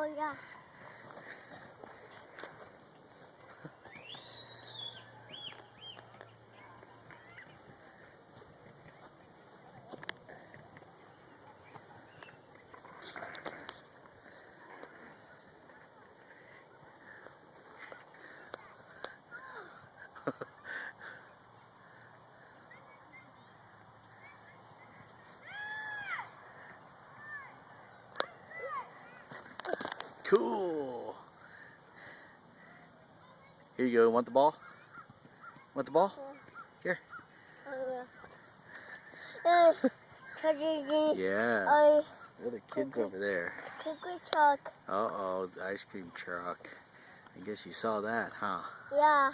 Oh, yeah. Cool. Here you go. Want the ball? Want the ball? Here. Yeah. Look at the kids over there. Cre-cre truck. Uh-oh, the ice cream truck. I guess you saw that, huh? Yeah.